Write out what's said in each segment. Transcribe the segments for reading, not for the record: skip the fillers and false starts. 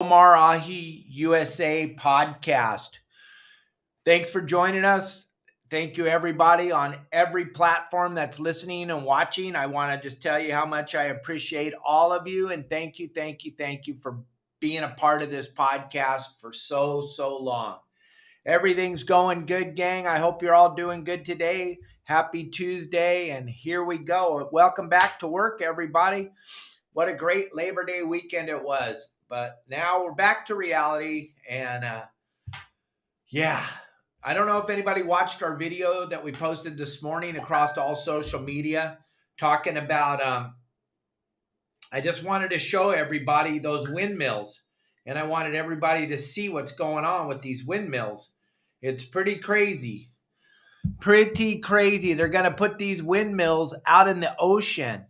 Marahi USA podcast. Thanks for joining us. Thank you, everybody, on every platform that's listening and watching. I want to just tell you how much I appreciate all of you. And thank you for being a part of this podcast for so long. Everything's going good, gang. I hope you're all doing good today. Happy Tuesday. And here we go. Welcome back to work, everybody. What a great Labor Day weekend it was. But now we're back to reality. And I don't know if anybody watched our video that we posted this morning across all social media talking about, I just wanted to show everybody those windmills. And I wanted everybody to see what's going on with these windmills. It's pretty crazy. Pretty crazy. They're going to put these windmills out in the ocean.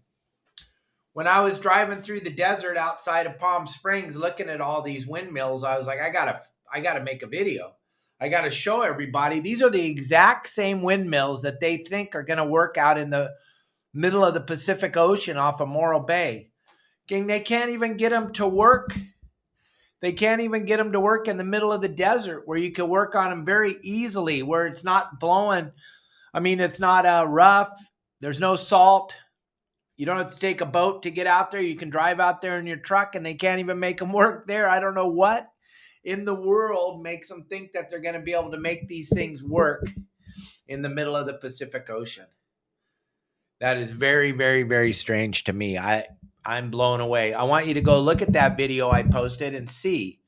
When I was driving through the desert outside of Palm Springs, looking at all these windmills, I was like, I gotta make a video. I gotta show everybody. These are the exact same windmills that they think are gonna work out in the middle of the Pacific Ocean off of Morro Bay. Gang, they can't even get them to work. They can't even get them to work in the middle of the desert where you can work on them very easily, where it's not blowing. I mean, it's not rough. There's no salt. You don't have to take a boat to get out there. You can drive out there in your truck, and they can't even make them work there. I don't know what in the world makes them think that they're going to be able to make these things work in the middle of the Pacific Ocean. That is very strange to me. I'm blown away. I want you to go look at that video I posted and see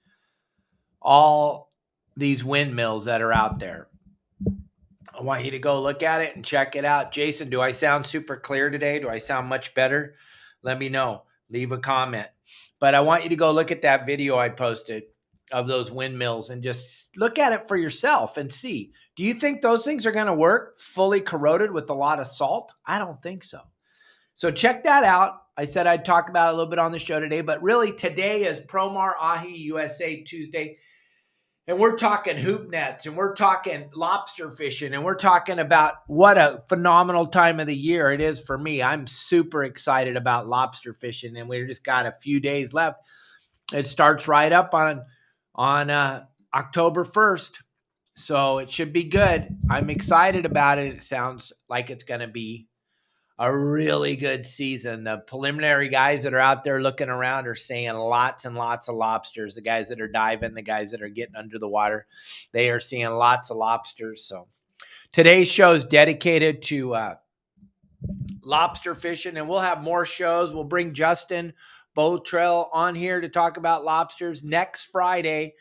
all these windmills that are out there. I want you to go look at it and check it out. Jason, do I sound super clear today? Do I sound much better? Let me know. Leave a comment. But I want you to go look at that video I posted of those windmills and just look at it for yourself and see. Do you think those things are going to work fully corroded with a lot of salt? I don't think so. So check that out. I said I'd talk about it a little bit on the show today, but really today is Promar Ahi USA Tuesday. And we're talking hoop nets, and we're talking lobster fishing, and we're talking about what a phenomenal time of the year it is for me. I'm super excited about lobster fishing, and we've just got a few days left. It starts right up on October 1st, so it should be good. I'm excited about it. It sounds like it's going to be a really good season. The preliminary guys that are out there looking around are saying lots and lots of lobsters. The guys that are diving, the guys that are getting under the water, they are seeing lots of lobsters. So today's show is dedicated to lobster fishing, and we'll have more shows. We'll bring Justin Botrail on here to talk about lobsters. Next Friday,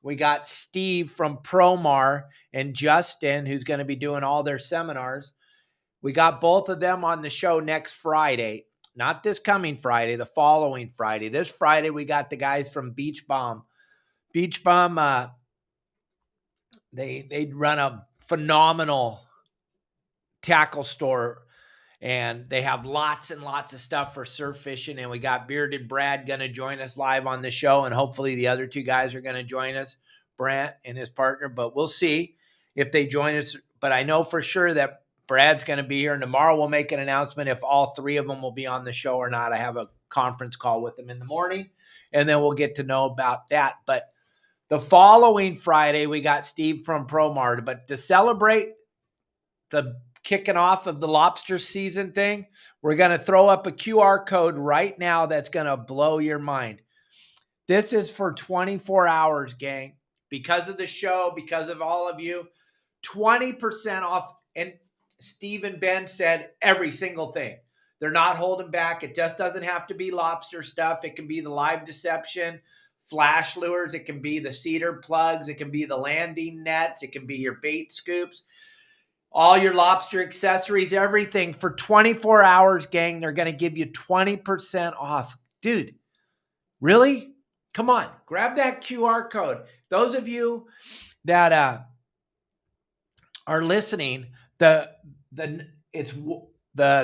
we got Steve from Promar and Justin, who's going to be doing all their seminars. We got both of them on the show next Friday, not this coming Friday, the following Friday. This Friday, we got the guys from Beach Bomb. Beach Bomb, they run a phenomenal tackle store, and they have lots and lots of stuff for surf fishing. And we got Bearded Brad going to join us live on the show, and hopefully the other two guys are going to join us, Brant and his partner. But we'll see if they join us. But I know for sure that Brad's going to be here, and tomorrow we'll make an announcement if all three of them will be on the show or not. I have a conference call with them in the morning, and then we'll get to know about that. But the following Friday, we got Steve from Promar. But to celebrate the kicking off of the lobster season thing, we're going to throw up a QR code right now that's going to blow your mind. This is for 24 hours, gang. Because of the show, because of all of you, 20% off. And Steve and Ben said every single thing. They're not holding back. It just doesn't have to be lobster stuff. It can be the live deception, flash lures. It can be the cedar plugs. It can be the landing nets. It can be your bait scoops, all your lobster accessories, everything for 24 hours, gang. They're going to give you 20% off. Dude, really? Come on, grab that QR code. Those of you that are listening, the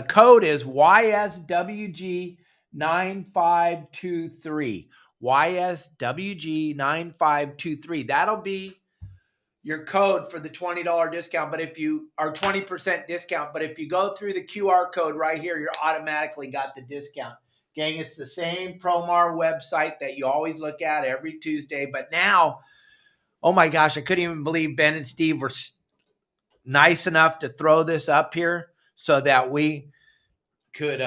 code is YSWG9523. YSWG9523. That'll be your code for the $20 discount, but if you are 20% discount, but if you go through the QR code right here, you're automatically got the discount. Gang, it's the same Promar website that you always look at every Tuesday. But now, oh my gosh, I couldn't even believe Ben and Steve were nice enough to throw this up here so that we could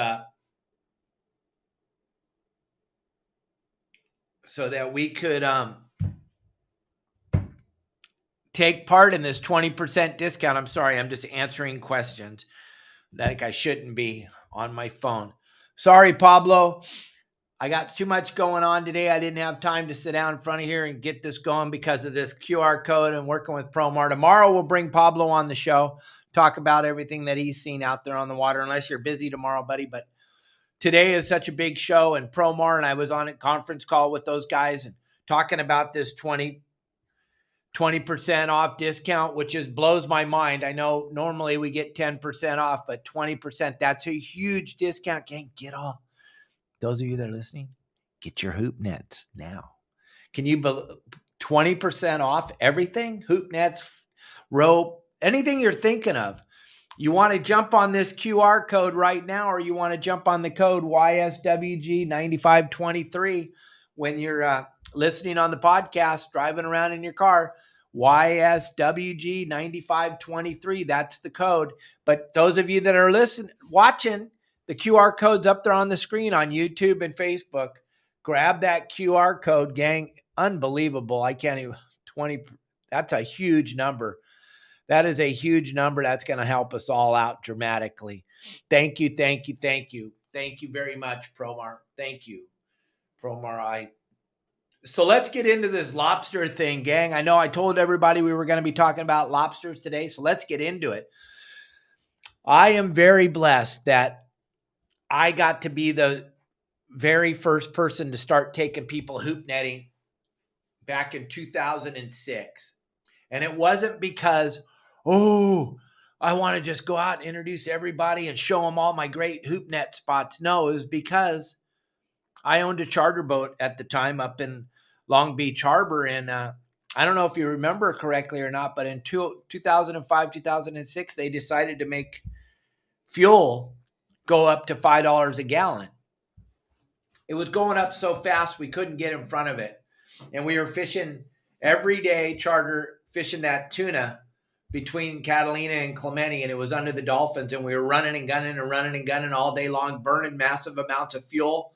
take part in this 20% discount. I'm sorry, I'm just answering questions like I shouldn't be on my phone. Sorry, Pablo. I got too much going on today. I didn't have time to sit down in front of here and get this going because of this QR code and working with Promar. Tomorrow we'll bring Pablo on the show, talk about everything that he's seen out there on the water, unless you're busy tomorrow, buddy. But today is such a big show, and Promar, and I was on a conference call with those guys and talking about this 20% off discount, which just blows my mind. I know normally we get 10% off, but 20%, that's a huge discount. Gang, get all. Those of you that are listening, get your hoop nets now. Can you 20% off everything? Hoop nets, rope, anything you're thinking of. You want to jump on this QR code right now, or you want to jump on the code YSWG9523 when you're listening on the podcast, driving around in your car. YSWG9523. That's the code. But those of you that are watching, the QR code's up there on the screen on YouTube and Facebook. Grab that QR code, gang. Unbelievable. I can't even 20. That's a huge number. That is a huge number. That's going to help us all out dramatically. Thank you. Thank you. Thank you. Thank you very much, Promar. Thank you, Promar. So let's get into this lobster thing, gang. I know I told everybody we were going to be talking about lobsters today, so let's get into it. I am very blessed that I got to be the very first person to start taking people hoop netting back in 2006. And it wasn't because, I want to just go out and introduce everybody and show them all my great hoop net spots. No, it was because I owned a charter boat at the time up in Long Beach Harbor. And I don't know if you remember correctly or not, but in 2005, 2006, they decided to make fuel go up to $5 a gallon. It was going up so fast we couldn't get in front of it. And we were fishing every day, charter, fishing that tuna between Catalina and Clemente, and it was under the dolphins. And we were running and gunning all day long, burning massive amounts of fuel.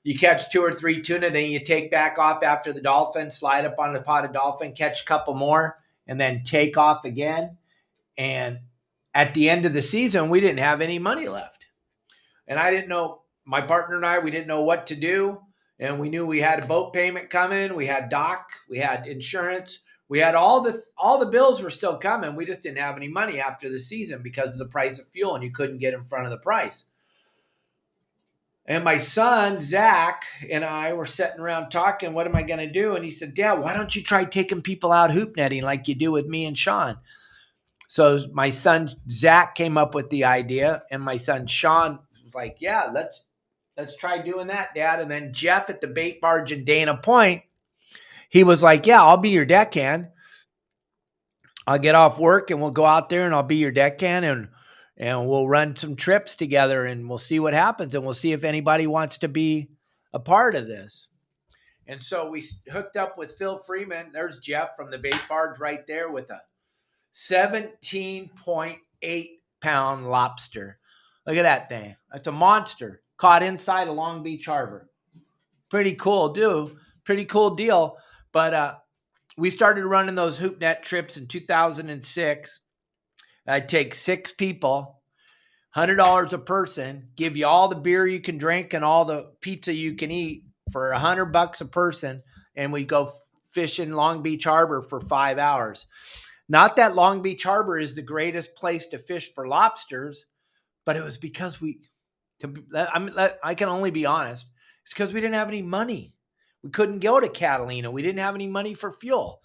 You catch 2 or 3 tuna, then you take back off after the dolphin, slide up on the pot of dolphin, catch a couple more, and then take off again. And at the end of the season, we didn't have any money left. And I didn't know, my partner and I, we didn't know what to do. And we knew we had a boat payment coming. We had dock, we had insurance. We had all the bills were still coming. We just didn't have any money after the season because of the price of fuel, and you couldn't get in front of the price. And my son, Zach, and I were sitting around talking, what am I going to do? And he said, Dad, why don't you try taking people out hoop netting like you do with me and Sean? So my son, Zach, came up with the idea, and my son, Sean, was like, yeah, let's try doing that, Dad. And then Jeff at the bait barge in Dana Point, he was like, yeah, I'll be your deckhand. I'll get off work and we'll go out there and I'll be your deckhand and we'll run some trips together and we'll see what happens. And we'll see if anybody wants to be a part of this. And so we hooked up with Phil Freeman. There's Jeff from the bait barge right there with a 17.8 pound lobster. Look at that thing. That's a monster caught inside of Long Beach Harbor. Pretty cool, dude. Pretty cool deal. But we started running those hoop net trips in 2006. I'd take 6 people, $100 a person, give you all the beer you can drink and all the pizza you can eat for $100 a person. And we go fishing Long Beach Harbor for 5 hours. Not that Long Beach Harbor is the greatest place to fish for lobsters, but it was because I can only be honest. It's because we didn't have any money. We couldn't go to Catalina. We didn't have any money for fuel.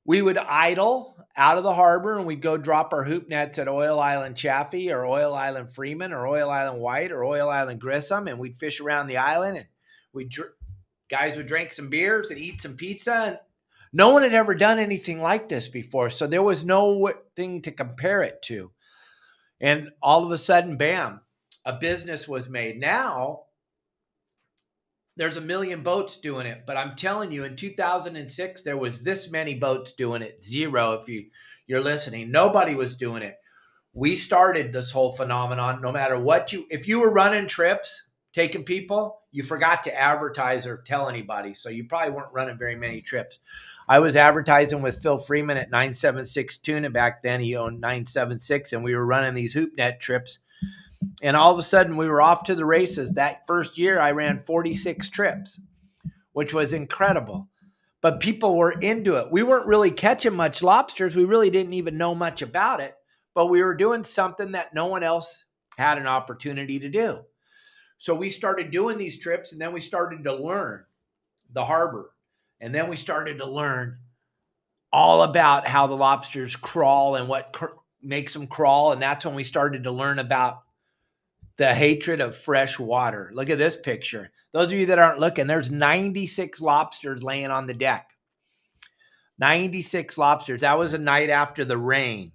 We would idle out of the harbor and we'd go drop our hoop nets at Oil Island Chaffee or Oil Island Freeman or Oil Island White or Oil Island Grissom, and we'd fish around the island and guys would drink some beers and eat some pizza. And no one had ever done anything like this before, so there was no thing to compare it to. And all of a sudden, bam, a business was made. Now, there's a million boats doing it, but I'm telling you, in 2006, there was this many boats doing it. Zero, if you're listening. Nobody was doing it. We started this whole phenomenon. No matter what if you were running trips, taking people, you forgot to advertise or tell anybody. So you probably weren't running very many trips. I was advertising with Phil Freeman at 976 Tuna back then. He owned 976, and we were running these hoop net trips. And all of a sudden, we were off to the races. That first year, I ran 46 trips, which was incredible. But people were into it. We weren't really catching much lobsters. We really didn't even know much about it. But we were doing something that no one else had an opportunity to do. So we started doing these trips, and then we started to learn the harbor. And then we started to learn all about how the lobsters crawl and what makes them crawl. And that's when we started to learn about the hatred of fresh water. Look at this picture. Those of you that aren't looking, there's 96 lobsters laying on the deck. 96 lobsters. That was a night after the rain.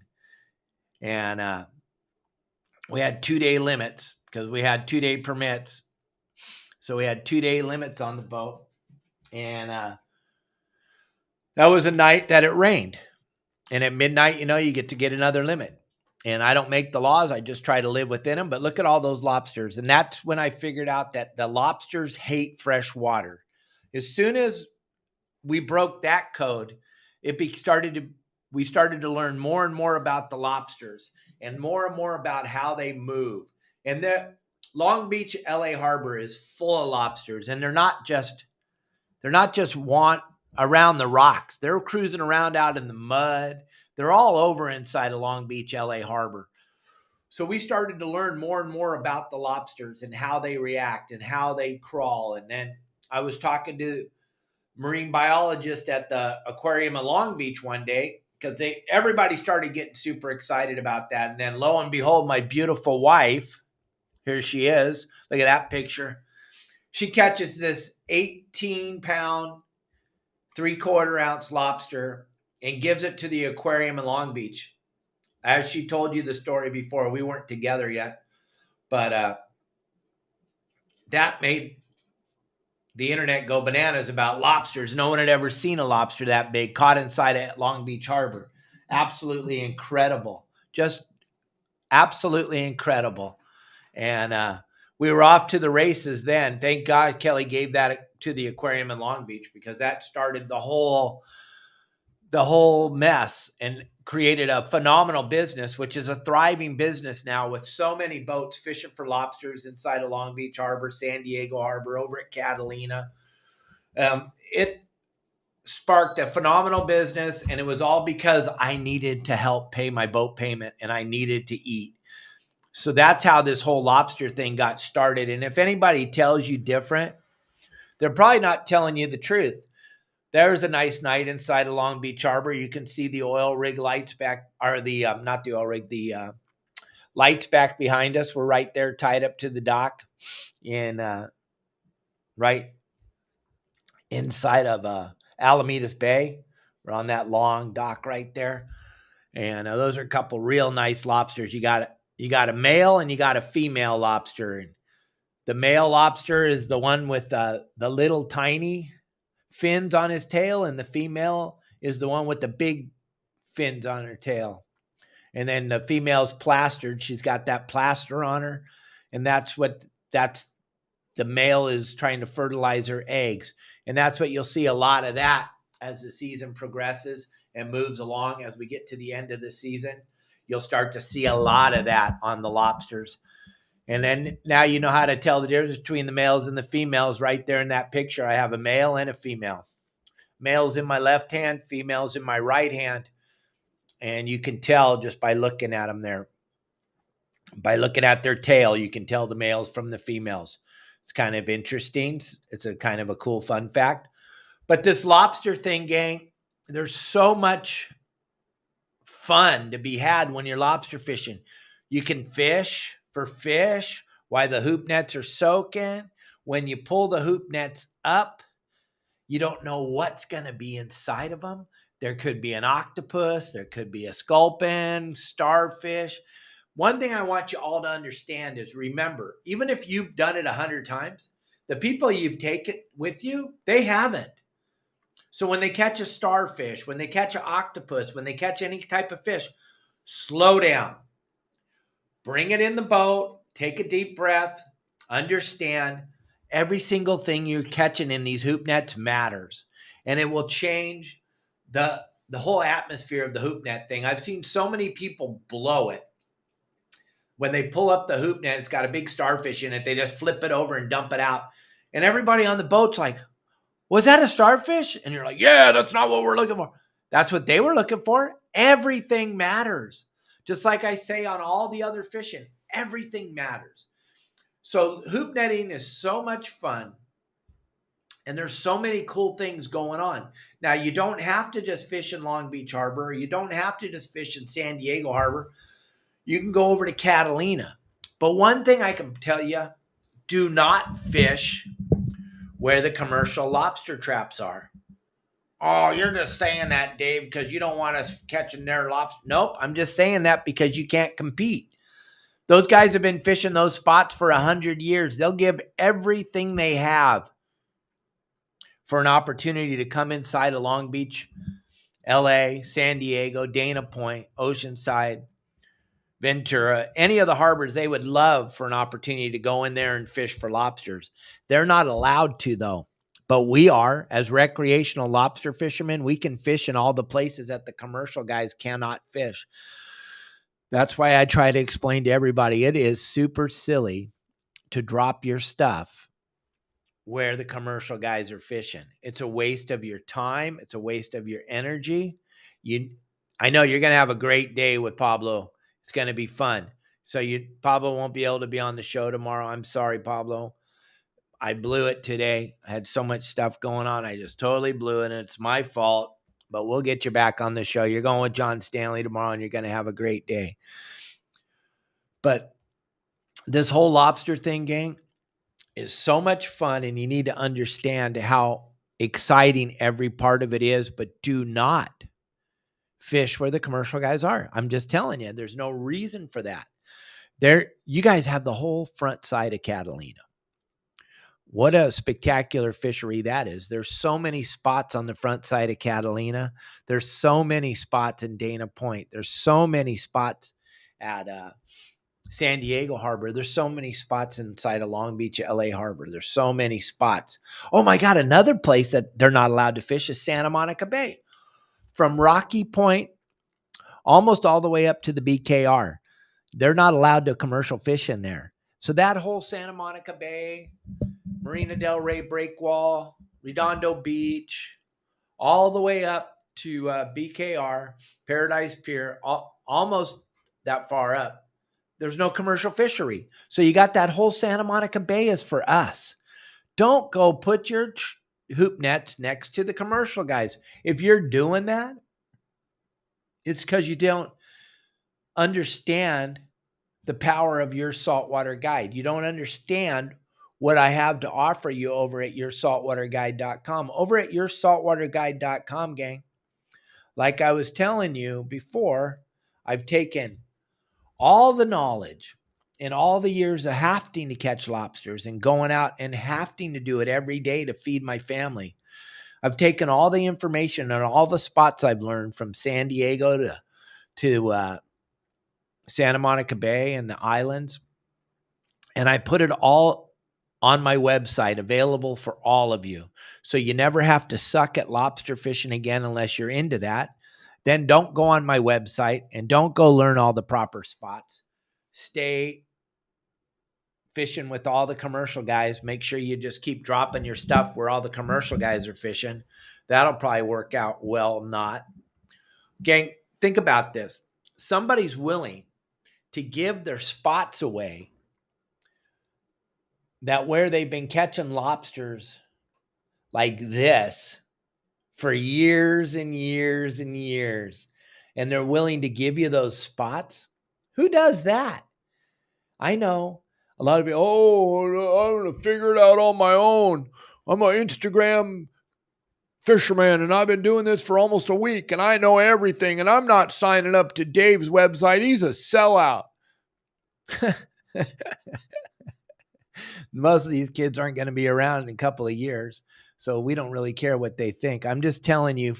And we had 2-day limits because we had 2-day permits. So we had 2-day limits on the boat. And that was a night that it rained. And at midnight, you get to get another limit. And I don't make the laws. I just try to live within them. But look at all those lobsters. And that's when I figured out that the lobsters hate fresh water. As soon as we broke that code, we started to learn more and more about the lobsters and more about how they move. And the Long Beach, LA Harbor is full of lobsters. And they're not just around the rocks. They're cruising around out in the mud. They're all over inside of Long Beach, LA Harbor. So we started to learn more and more about the lobsters and how they react and how they crawl. And then I was talking to marine biologist at the aquarium in Long Beach one day because everybody started getting super excited about that. And then lo and behold, my beautiful wife, here she is. Look at that picture. She catches this 18-pound, 3/4-ounce lobster and gives it to the aquarium in Long Beach. As she told you the story before, we weren't together yet, but that made the internet go bananas about lobsters. No one had ever seen a lobster that big caught inside at Long Beach Harbor. Absolutely incredible. Just absolutely incredible. And we were off to the races then. Thank God Kelly gave that to the aquarium in Long Beach because that started the whole mess and created a phenomenal business, which is a thriving business now with so many boats fishing for lobsters inside of Long Beach Harbor, San Diego Harbor, over at Catalina. It sparked a phenomenal business, and it was all because I needed to help pay my boat payment and I needed to eat. So that's how this whole lobster thing got started. And if anybody tells you different, they're probably not telling you the truth. There's a nice night inside of Long Beach Harbor. You can see the oil rig lights back, or not the oil rig, the lights back behind us. We're right there tied up to the dock in right inside of Alamedas Bay. We're on that long dock right there. And those are a couple real nice lobsters. You got a male and you got a female lobster. And the male lobster is the one with the little tiny fins on his tail, and the female is the one with the big fins on her tail. And then the female's plastered. She's got that plaster on her, and that's the male is trying to fertilize her eggs. And that's what you'll see a lot of that as the season progresses and moves along. As we get to the end of the season, you'll start to see a lot of that on the lobsters. And then now you know how to tell the difference between the males and the females right there in that picture. I have a male and a female. Male's in my left hand, female's in my right hand. And you can tell just by looking at them there. By looking at their tail, you can tell the males from the females. It's kind of interesting. It's a kind of a cool fun fact. But this lobster thing, gang, there's so much fun to be had when you're lobster fishing. You can fish for fish while the hoop nets are soaking. When you pull the hoop nets up, you don't know what's going to be inside of them. There could be an octopus. There could be a sculpin, starfish. One thing I want you all to understand is, remember, even if you've done it 100 times, The people you've taken with you, they haven't. So when they catch a starfish, when they catch an octopus, when they catch any type of fish, slow down. Bring it in the boat, take a deep breath, understand every single thing you're catching in these hoop nets matters. And it will change the whole atmosphere of the hoop net thing. I've seen so many people blow it. When they pull up the hoop net, it's got a big starfish in it. They just flip it over and dump it out. And everybody on the boat's like, was that a starfish? And you're like, yeah, that's not what we're looking for. That's what they were looking for. Everything matters. Just like I say on all the other fishing, everything matters. So hoop netting is so much fun. And there's so many cool things going on. Now, you don't have to just fish in Long Beach Harbor. You don't have to just fish in San Diego Harbor. You can go over to Catalina. But one thing I can tell you, do not fish where the commercial lobster traps are. Oh, you're just saying that, Dave, because you don't want us catching their lobster. Nope, I'm just saying that because you can't compete. Those guys have been fishing those spots for 100 years. They'll give everything they have for an opportunity to come inside of Long Beach, LA, San Diego, Dana Point, Oceanside, Ventura, any of the harbors. They would love for an opportunity to go in there and fish for lobsters. They're not allowed to, though. But we are, as recreational lobster fishermen, we can fish in all the places that the commercial guys cannot fish. That's why I try to explain to everybody, it is super silly to drop your stuff where the commercial guys are fishing. It's a waste of your time. It's a waste of your energy. I know you're going to have a great day with Pablo. It's going to be fun. So Pablo won't be able to be on the show tomorrow. I'm sorry, Pablo. I blew it today. I had so much stuff going on. I just totally blew it, and it's my fault. But we'll get you back on the show. You're going with John Stanley tomorrow, and you're going to have a great day. But this whole lobster thing, gang, is so much fun, and you need to understand how exciting every part of it is, but do not fish where the commercial guys are. I'm just telling you, there's no reason for that. You guys have the whole front side of Catalina. What a spectacular fishery that is. There's so many spots on the front side of Catalina. There's so many spots in Dana Point. There's so many spots at San Diego Harbor. There's so many spots inside of Long Beach, LA Harbor. There's so many spots. Oh my God, another place that they're not allowed to fish is Santa Monica Bay. From Rocky Point almost all the way up to the BKR. They're not allowed to commercial fish in there. So that whole Santa Monica Bay, Marina del Rey Breakwall, Redondo Beach, all the way up to BKR, Paradise Pier, almost that far up, there's no commercial fishery. So you got that whole Santa Monica Bay is for us. Don't go put your hoop nets next to the commercial guys. If you're doing that, it's because you don't understand the power of Your Saltwater Guide. You don't understand what I have to offer you over at yoursaltwaterguide.com. Over at yoursaltwaterguide.com, gang, like I was telling you before, I've taken all the knowledge and all the years of having to catch lobsters and going out and having to do it every day to feed my family. I've taken all the information and all the spots I've learned from San Diego to Santa Monica Bay and the islands, and I put it all on my website, available for all of you. So you never have to suck at lobster fishing again unless you're into that. Then don't go on my website and don't go learn all the proper spots. Stay fishing with all the commercial guys. Make sure you just keep dropping your stuff where all the commercial guys are fishing. That'll probably work out well. Not. Gang, think about this. Somebody's willing to give their spots away that where they've been catching lobsters like this for years and years and years, and they're willing to give you those spots. Who does that? I know a lot of people, I'm going to figure it out on my own. I'm an Instagram fisherman, and I've been doing this for almost a week, and I know everything, and I'm not signing up to Dave's website. He's a sellout. Most of these kids aren't going to be around in a couple of years. So we don't really care what they think. I'm just telling you,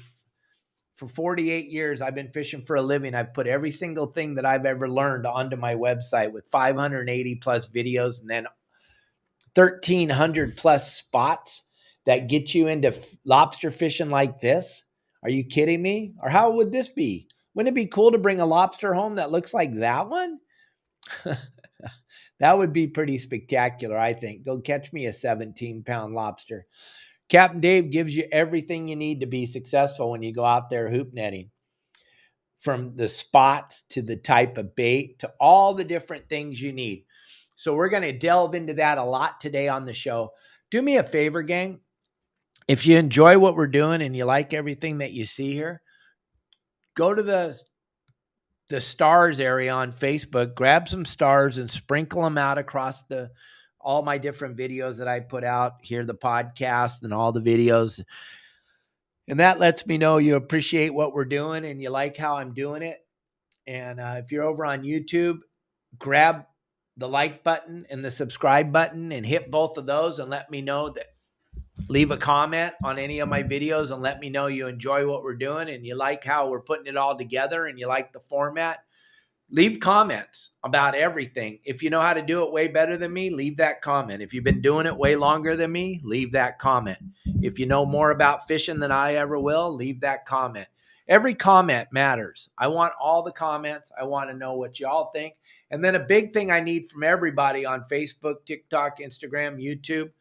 for 48 years, I've been fishing for a living. I've put every single thing that I've ever learned onto my website with 580 plus videos and then 1,300 plus spots that get you into lobster fishing like this. Are you kidding me? Or how would this be? Wouldn't it be cool to bring a lobster home that looks like that one? That would be pretty spectacular, I think. Go catch me a 17-pound lobster. Captain Dave gives you everything you need to be successful when you go out there hoop netting. From the spots to the type of bait to all the different things you need. So we're going to delve into that a lot today on the show. Do me a favor, gang. If you enjoy what we're doing and you like everything that you see here, go to the stars area on Facebook, grab some stars and sprinkle them out across all my different videos that I put out here, the podcast and all the videos. And that lets me know you appreciate what we're doing and you like how I'm doing it. And if you're over on YouTube, grab the like button and the subscribe button and hit both of those and let me know that. Leave a comment on any of my videos and let me know you enjoy what we're doing and you like how we're putting it all together and you like the format. Leave comments about everything. If you know how to do it way better than me, leave that comment. If you've been doing it way longer than me, leave that comment. If you know more about fishing than I ever will, leave that comment. Every comment matters. I want all the comments. I want to know what y'all think. And then a big thing I need from everybody on Facebook, TikTok, Instagram, YouTube,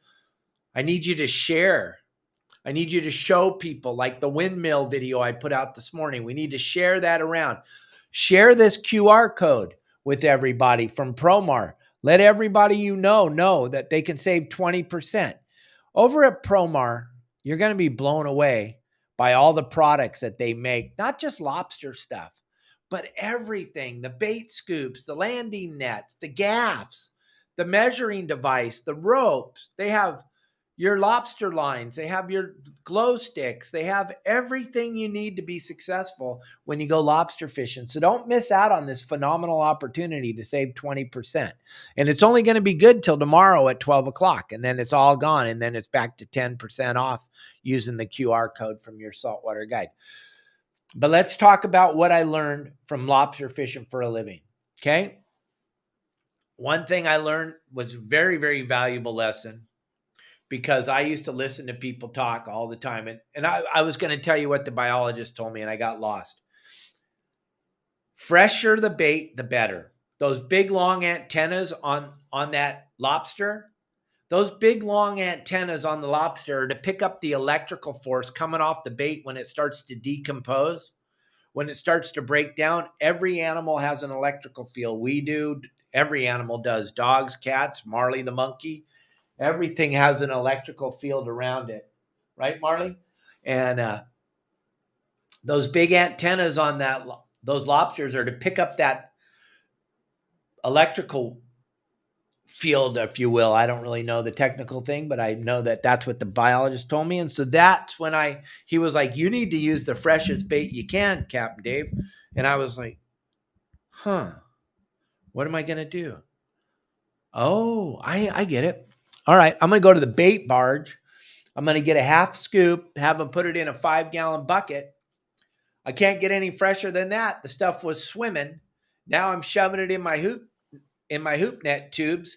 I need you to share. I need you to show people, like the windmill video I put out this morning. We need to share that around. Share this QR code with everybody from Promar. Let everybody you know that they can save 20%. Over at Promar, you're going to be blown away by all the products that they make, not just lobster stuff, but everything, the bait scoops, the landing nets, the gaffs, the measuring device, the ropes. They have your lobster lines. They have your glow sticks. They have everything you need to be successful when you go lobster fishing. So don't miss out on this phenomenal opportunity to save 20%. And it's only going to be good till tomorrow at 12 o'clock. And then it's all gone. And then it's back to 10% off using the QR code from Your Saltwater Guide. But let's talk about what I learned from lobster fishing for a living. Okay. One thing I learned was a very, very valuable lesson, because I used to listen to people talk all the time. And I was going to tell you what the biologist told me, and I got lost. Fresher the bait, the better. Those big, long antennas on that lobster, those big, long antennas on the lobster are to pick up the electrical force coming off the bait when it starts to decompose, when it starts to break down. Every animal has an electrical field. We do. Every animal does. Dogs, cats, Marley the monkey. Everything has an electrical field around it. Right, Marley? And those big antennas on those lobsters are to pick up that electrical field, if you will. I don't really know the technical thing, but I know that that's what the biologist told me. And so that's when he was like, you need to use the freshest bait you can, Captain Dave. And I was like, what am I going to do? Oh, I get it. All right, I'm going to go to the bait barge. I'm going to get a half scoop, have them put it in a 5-gallon bucket. I can't get any fresher than that. The stuff was swimming. Now I'm shoving it in my hoop net tubes.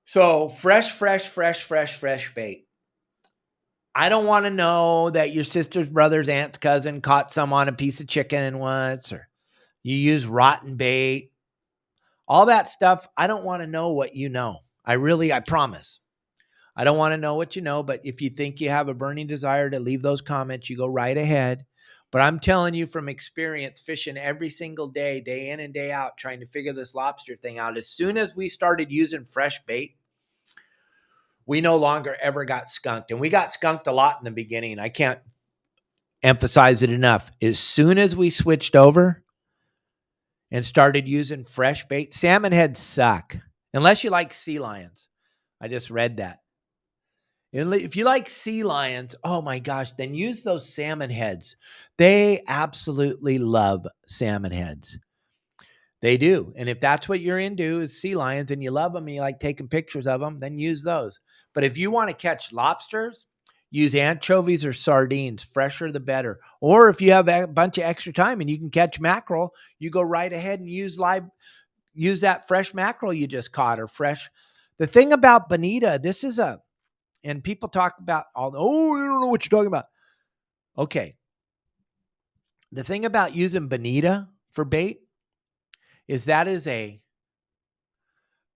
So fresh bait. I don't want to know that your sister's brother's aunt's cousin caught some on a piece of chicken once, or you use rotten bait. All that stuff, I don't want to know what you know. I promise. I don't want to know what you know, but if you think you have a burning desire to leave those comments, you go right ahead. But I'm telling you from experience, fishing every single day, day in and day out, trying to figure this lobster thing out. As soon as we started using fresh bait, we no longer ever got skunked. And we got skunked a lot in the beginning. I can't emphasize it enough. As soon as we switched over and started using fresh bait, salmon heads suck. Unless you like sea lions. I just read that. If you like sea lions, oh my gosh, then use those salmon heads. They absolutely love salmon heads. They do. And if that's what you're into is sea lions and you love them and you like taking pictures of them, then use those. But if you want to catch lobsters, use anchovies or sardines. Fresher the better. Or if you have a bunch of extra time and you can catch mackerel, you go right ahead and use that fresh mackerel you just caught or fresh. The thing about bonita, and people talk about you don't know what you're talking about. Okay. The thing about using bonita for bait is that is a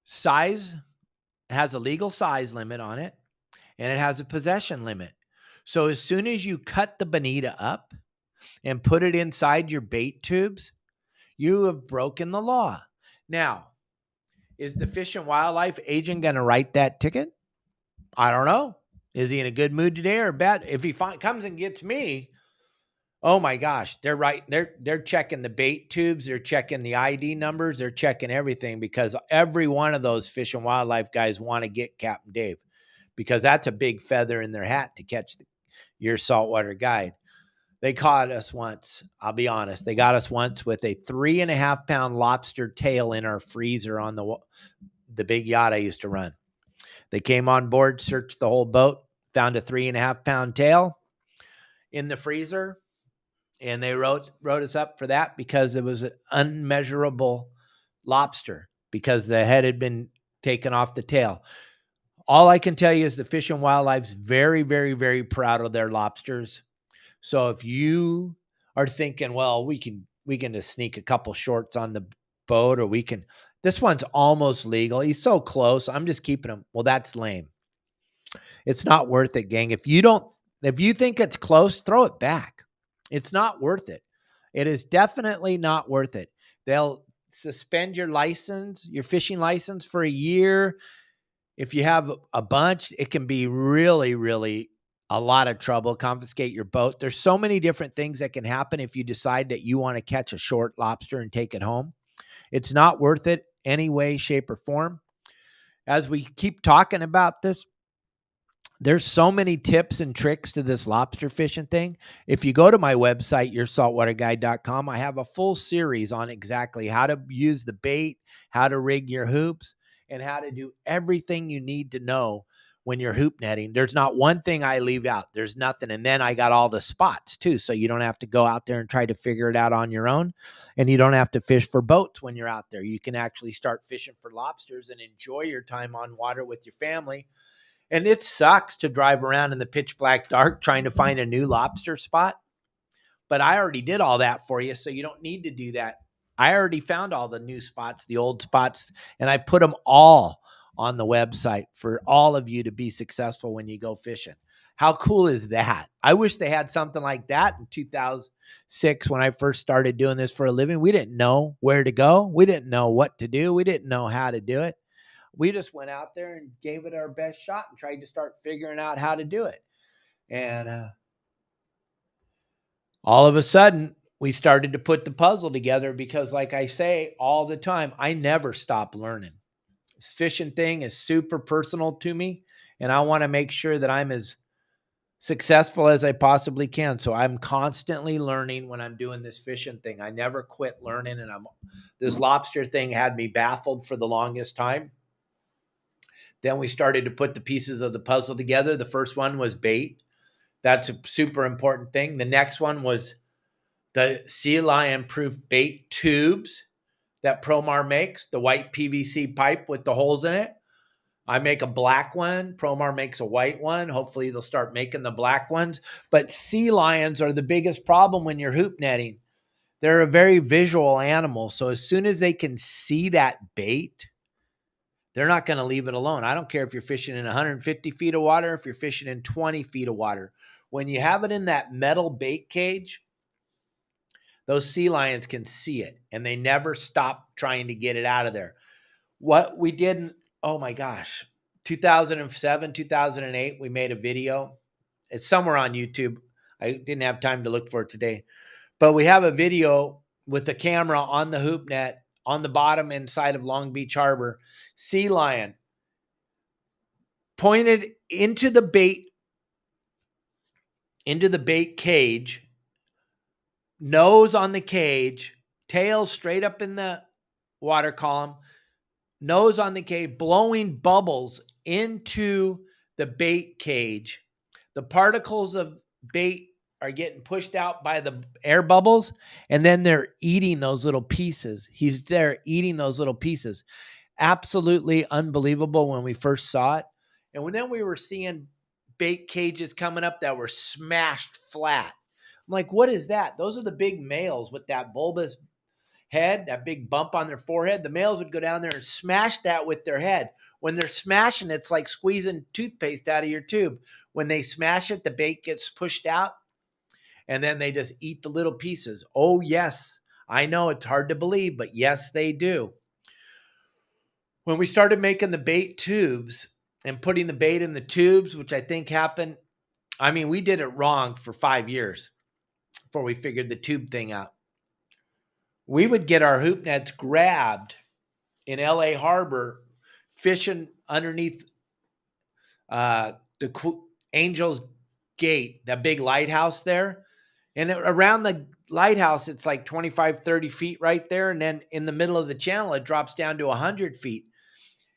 size, has a legal size limit on it, and it has a possession limit. So as soon as you cut the bonita up and put it inside your bait tubes, you have broken the law. Now, is the Fish and Wildlife agent going to write that ticket? I don't know. Is he in a good mood today or bad? If he comes and gets me, oh my gosh, they're right. They're checking the bait tubes. They're checking the ID numbers. They're checking everything because every one of those Fish and Wildlife guys want to get Captain Dave because that's a big feather in their hat to catch your saltwater guide. They caught us once. I'll be honest. They got us once with a 3.5 pound lobster tail in our freezer on the big yacht I used to run. They came on board, searched the whole boat, found a 3.5 pound tail in the freezer. And they wrote us up for that because it was an unmeasurable lobster because the head had been taken off the tail. All I can tell you is the Fish and Wildlife's very, very, very proud of their lobsters. So if you are thinking, well, we can just sneak a couple shorts on the boat or this one's almost legal. He's so close. I'm just keeping him. Well, that's lame. It's not worth it, gang. If you think it's close, throw it back. It's not worth it. It is definitely not worth it. They'll suspend your license, your fishing license for a year. If you have a bunch, it can be really, really a lot of trouble, confiscate your boat. There's so many different things that can happen if you decide that you want to catch a short lobster and take it home. It's not worth it any way, shape, or form. As we keep talking about this, there's so many tips and tricks to this lobster fishing thing. If you go to my website, yoursaltwaterguide.com, I have a full series on exactly how to use the bait, how to rig your hoops, and how to do everything you need to know when you're hoop netting. There's not one thing I leave out. There's nothing. And then I got all the spots too. So you don't have to go out there and try to figure it out on your own. And you don't have to fish for boats when you're out there. You can actually start fishing for lobsters and enjoy your time on water with your family. And it sucks to drive around in the pitch black dark trying to find a new lobster spot. But I already did all that for you, so you don't need to do that. I already found all the new spots, the old spots, and I put them all on the website for all of you to be successful when you go fishing. How cool is that? I wish they had something like that in 2006 when I first started doing this for a living. We didn't know where to go. We didn't know what to do. We didn't know how to do it. We just went out there and gave it our best shot and tried to start figuring out how to do it. And all of a sudden, we started to put the puzzle together because, like I say all the time, I never stop learning. This fishing thing is super personal to me, and I want to make sure that I'm as successful as I possibly can. So I'm constantly learning when I'm doing this fishing thing. I never quit learning, and this lobster thing had me baffled for the longest time. Then we started to put the pieces of the puzzle together. The first one was bait. That's a super important thing. The next one was the Sea Lion proof bait tubes that Promar makes, the white PVC pipe with the holes in it. I make a black one. Promar makes a white one. Hopefully they'll start making the black ones. But sea lions are the biggest problem when you're hoop netting. They're a very visual animal. So as soon as they can see that bait, they're not going to leave it alone. I don't care if you're fishing in 150 feet of water, if you're fishing in 20 feet of water. When you have it in that metal bait cage, those sea lions can see it, and they never stop trying to get it out of there. What we did, oh my gosh, 2007, 2008, we made a video. It's somewhere on YouTube. I didn't have time to look for it today. But we have a video with the camera on the hoop net on the bottom inside of Long Beach Harbor. Sea lion pointed into the bait cage, nose on the cage, tail straight up in the water column, nose on the cage, blowing bubbles into the bait cage. The particles of bait are getting pushed out by the air bubbles, and then they're eating those little pieces. He's there eating those little pieces. Absolutely unbelievable when we first saw it. And then we were seeing bait cages coming up that were smashed flat. I'm like, what is that? Those are the big males with that bulbous head, that big bump on their forehead. The males would go down there and smash that with their head. When they're smashing, it's like squeezing toothpaste out of your tube. When they smash it, the bait gets pushed out, and then they just eat the little pieces. Oh, yes. I know it's hard to believe, but yes, they do. When we started making the bait tubes and putting the bait in the tubes, which I think happened, I mean, we did it wrong for 5 years before we figured the tube thing out. We would get our hoop nets grabbed in LA Harbor, fishing underneath the Angel's Gate, that big lighthouse there. And around the lighthouse, it's like 25, 30 feet right there. And then in the middle of the channel, it drops down to 100 feet.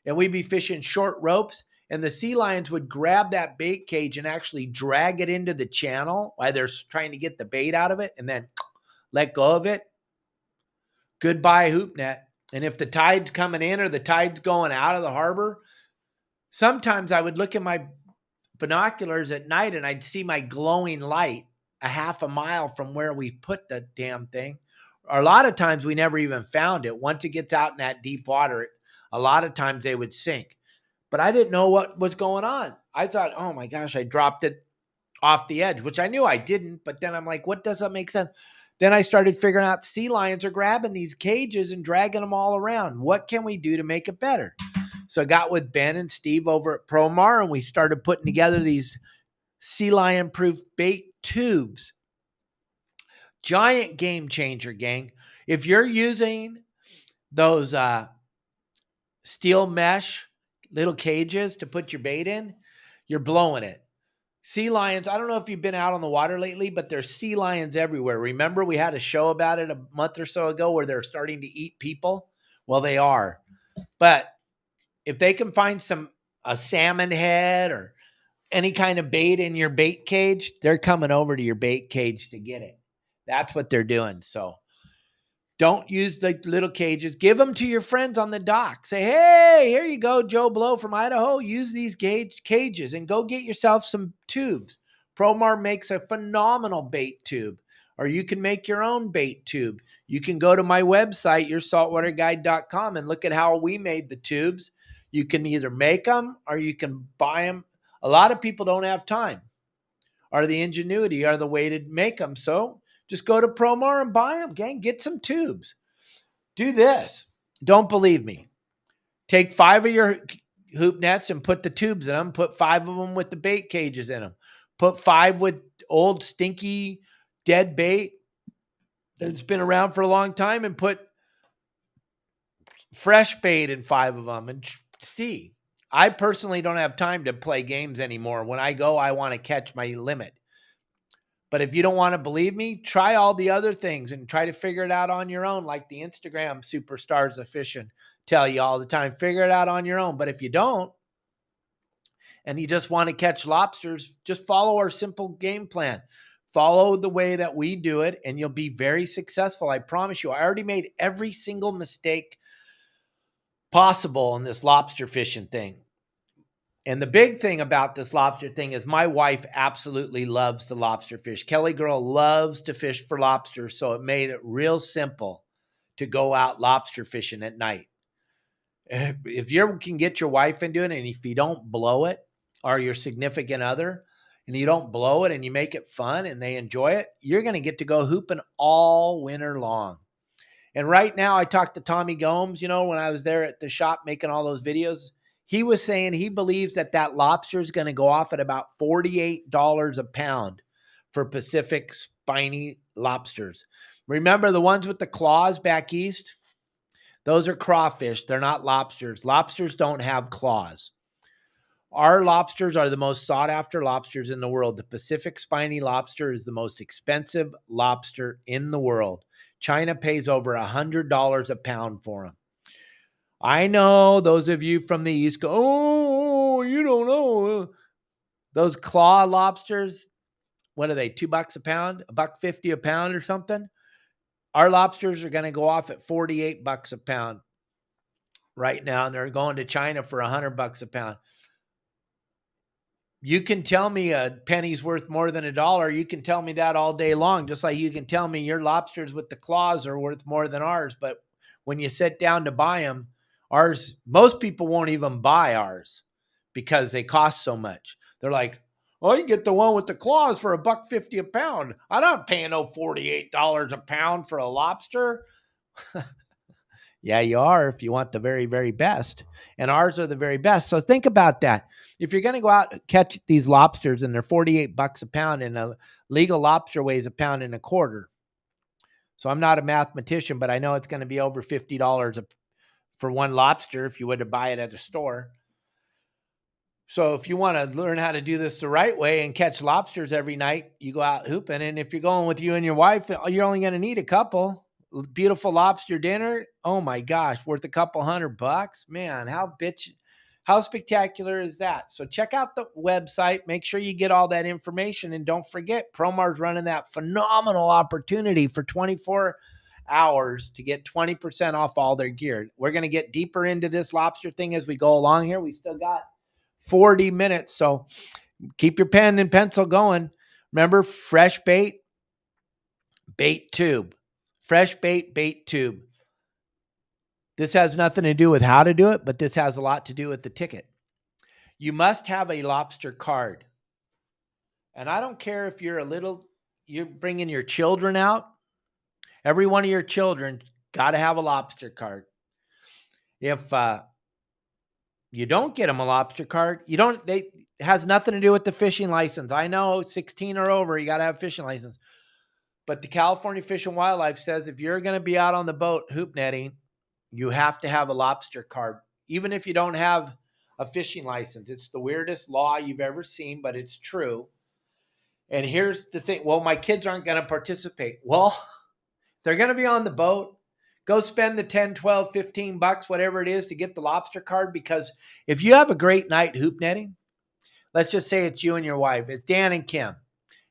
And we'd be fishing short ropes, and the sea lions would grab that bait cage and actually drag it into the channel while they're trying to get the bait out of it, and then let go of it. Goodbye hoop net. And if the tide's coming in or the tide's going out of the harbor, sometimes I would look at my binoculars at night and I'd see my glowing light a half a mile from where we put the damn thing. Or a lot of times we never even found it. Once it gets out in that deep water, a lot of times they would sink. But I didn't know what was going on. I thought, oh my gosh, I dropped it off the edge, which I knew I didn't. But then I'm like, what doesn't make sense? Then I started figuring out sea lions are grabbing these cages and dragging them all around. What can we do to make it better? So I got with Ben and Steve over at Promar, and we started putting together these sea lion proof bait tubes. Giant game changer, gang. If you're using those steel mesh little cages to put your bait in, you're blowing it. Sea lions, I don't know if you've been out on the water lately, but there's sea lions everywhere. Remember we had a show about it a month or so ago where they're starting to eat people? Well, they are. But if they can find a salmon head or any kind of bait in your bait cage, they're coming over to your bait cage to get it. That's what they're doing. So don't use the little cages. Give them to your friends on the dock. Say, hey, here you go, Joe Blow from Idaho. Use these cages and go get yourself some tubes. Promar makes a phenomenal bait tube, or you can make your own bait tube. You can go to my website, yoursaltwaterguide.com, and look at how we made the tubes. You can either make them or you can buy them. A lot of people don't have time or the ingenuity or the way to make them. So just go to Promar and buy them, gang. Get some tubes. Do this. Don't believe me. Take 5 of your hoop nets and put the tubes in them. Put 5 of them with the bait cages in them. Put 5 with old, stinky, dead bait that's been around for a long time, and put fresh bait in 5 of them and see. I personally don't have time to play games anymore. When I go, I want to catch my limit. But if you don't want to believe me, try all the other things and try to figure it out on your own, like the Instagram superstars of fishing tell you all the time. Figure it out on your own. But if you don't, and you just want to catch lobsters, just follow our simple game plan. Follow the way that we do it, and you'll be very successful. I promise you. I already made every single mistake possible in this lobster fishing thing. And the big thing about this lobster thing is my wife absolutely loves to lobster fish. Kelly girl loves to fish for lobsters, so it made it real simple to go out lobster fishing at night. If you can get your wife into it, and if you don't blow it, or your significant other, and you don't blow it and you make it fun and they enjoy it, you're going to get to go hooping all winter long. And right now, I talked to Tommy Gomes, when I was there at the shop making all those videos. He was saying he believes that lobster is going to go off at about $48 a pound for Pacific spiny lobsters. Remember the ones with the claws back east? Those are crawfish. They're not lobsters. Lobsters don't have claws. Our lobsters are the most sought after lobsters in the world. The Pacific spiny lobster is the most expensive lobster in the world. China pays over $100 a pound for them. I know those of you from the East go, oh, you don't know. Those claw lobsters, what are they, $2 a pound, $1.50 a pound or something? Our lobsters are going to go off at $48 a pound right now, and they're going to China for $100 a pound. You can tell me a penny's worth more than $1. You can tell me that all day long, just like you can tell me your lobsters with the claws are worth more than ours. But when you sit down to buy them, most people won't even buy ours because they cost so much. They're like, oh, you get the one with the claws for $1.50 a pound. I'm not paying no $48 a pound for a lobster. Yeah, you are if you want the very, very best. And ours are the very best. So think about that. If you're going to go out and catch these lobsters and they're $48 a pound, and a legal lobster weighs a pound and a quarter. So I'm not a mathematician, but I know it's going to be over $50 for one lobster if you were to buy it at a store. So if you want to learn how to do this the right way and catch lobsters every night, you go out hooping. And if you're going with you and your wife, you're only going to need a couple. Beautiful lobster dinner. Oh my gosh, worth a couple $100. Man, how spectacular is that? So check out the website. Make sure you get all that information. And don't forget, Promar's running that phenomenal opportunity for 24 hours to get 20% off all their gear. We're going to get deeper into this lobster thing as we go along here. We still got 40 minutes. So keep your pen and pencil going. Remember, fresh bait, bait tube. Fresh bait, bait tube. This has nothing to do with how to do it, but this has a lot to do with the ticket. You must have a lobster card. And I don't care if you're bringing your children out. Every one of your children got to have a lobster card. If you don't get them a lobster card, it has nothing to do with the fishing license. I know 16 or over, you got to have a fishing license. But the California Fish and Wildlife says if you're going to be out on the boat hoop netting, you have to have a lobster card, even if you don't have a fishing license. It's the weirdest law you've ever seen, but it's true. And here's the thing. Well, my kids aren't going to participate. Well, they're going to be on the boat. Go spend the 10, 12, 15 bucks, whatever it is, to get the lobster card. Because if you have a great night hoop netting, let's just say it's you and your wife. It's Dan and Kim.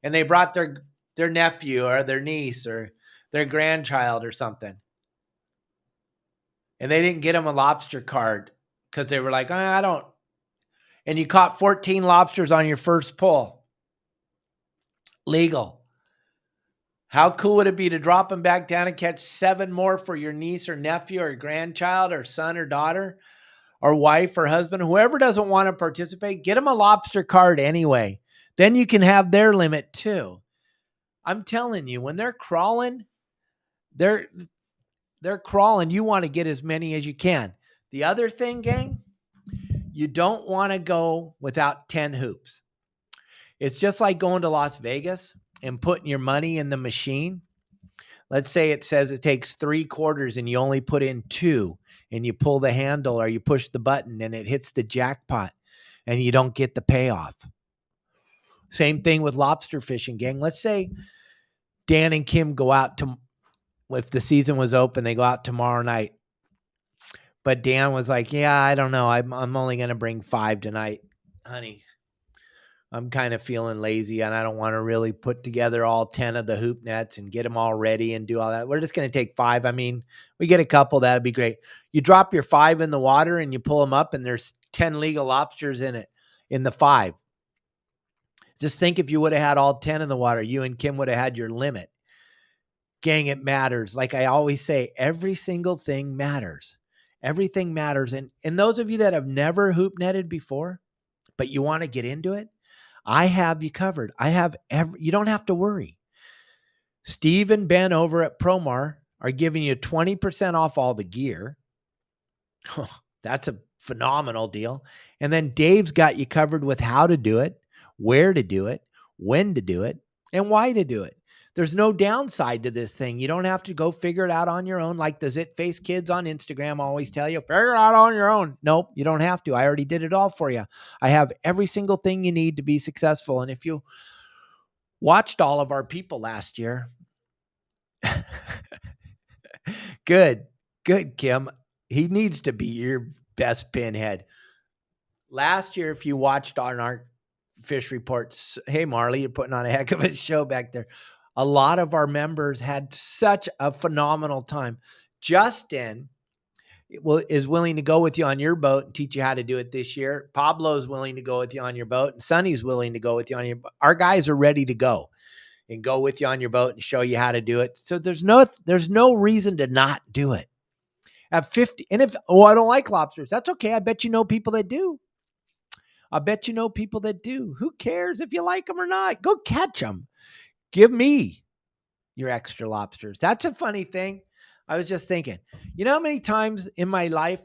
And they brought their nephew or their niece or their grandchild or something. And they didn't get them a lobster card because they were like, I don't. And you caught 14 lobsters on your first pull. Legal. How cool would it be to drop them back down and catch 7 more for your niece or nephew or grandchild or son or daughter or wife or husband? Whoever doesn't want to participate, get them a lobster card anyway. Then you can have their limit too. I'm telling you, when they're crawling, they're crawling. You want to get as many as you can. The other thing, gang, you don't want to go without 10 hoops. It's just like going to Las Vegas and putting your money in the machine. Let's say it says it takes 3 quarters and you only put in 2, and you pull the handle or you push the button and it hits the jackpot and you don't get the payoff. Same thing with lobster fishing, gang. Let's say Dan and Kim go out if the season was open, they go out tomorrow night. But Dan was like, yeah, I don't know. I'm only going to bring 5 tonight, honey. I'm kind of feeling lazy and I don't want to really put together all 10 of the hoop nets and get them all ready and do all that. We're just going to take 5. I mean, we get a couple. That'd be great. You drop your 5 in the water and you pull them up and there's 10 legal lobsters in it, in the 5. Just think if you would have had all 10 in the water, you and Kim would have had your limit. Gang, it matters. Like I always say, every single thing matters. Everything matters. And those of you that have never hoop netted before, but you want to get into it, I have you covered. You don't have to worry. Steve and Ben over at Promar are giving you 20% off all the gear. That's a phenomenal deal. And then Dave's got you covered with how to do it, where to do it, when to do it, and why to do it. There's no downside to this thing. You don't have to go figure it out on your own like the Zit Face kids on Instagram always tell you, figure it out on your own. Nope, you don't have to. I already did it all for you. I have every single thing you need to be successful. And if you watched all of our people last year, good, Kim. He needs to be your best pinhead. Last year, if you watched on our fish reports, hey, Marley, you're putting on a heck of a show back there. A lot of our members had such a phenomenal time. Justin is willing to go with you on your boat and teach you how to do it this year. Pablo's willing to go with you on your boat, and Sonny's willing to go with you on your boat. Our guys are ready to go and go with you on your boat and show you how to do it. So there's no reason to not do it. At 50, and if I don't like lobsters, that's okay. I bet you know people that do. I bet you know people that do. Who cares if you like them or not? Go catch them. Give me your extra lobsters. That's a funny thing. I was just thinking, you know how many times in my life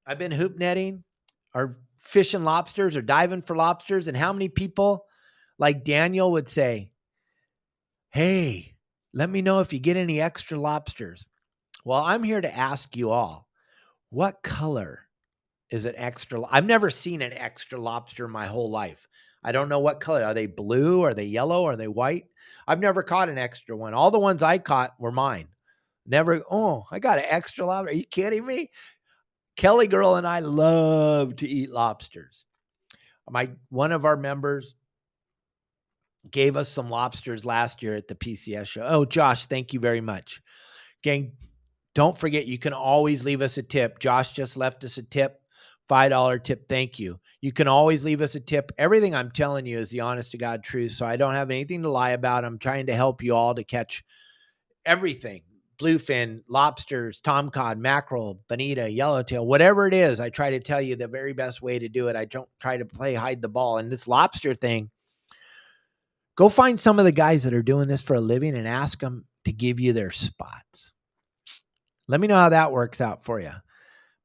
I've been hoop netting or fishing lobsters or diving for lobsters, and how many people like Daniel would say, hey, let me know if you get any extra lobsters. Well, I'm here to ask you all, what color is an extra? I've never seen an extra lobster in my whole life. I don't know what color. Are they blue? Are they yellow? Are they white? I've never caught an extra one. All the ones I caught were mine. Never, oh, I got an extra lobster. Are you kidding me? Kelly girl and I love to eat lobsters. One of our members gave us some lobsters last year at the PCS show. Oh, Josh, thank you very much. Gang, don't forget, you can always leave us a tip. Josh just left us a tip, $5 tip. Thank you. You can always leave us a tip. Everything I'm telling you is the honest to God truth. So I don't have anything to lie about. I'm trying to help you all to catch everything. Bluefin, lobsters, tomcod, mackerel, bonita, yellowtail, whatever it is. I try to tell you the very best way to do it. I don't try to play hide the ball. And this lobster thing, go find some of the guys that are doing this for a living and ask them to give you their spots. Let me know how that works out for you.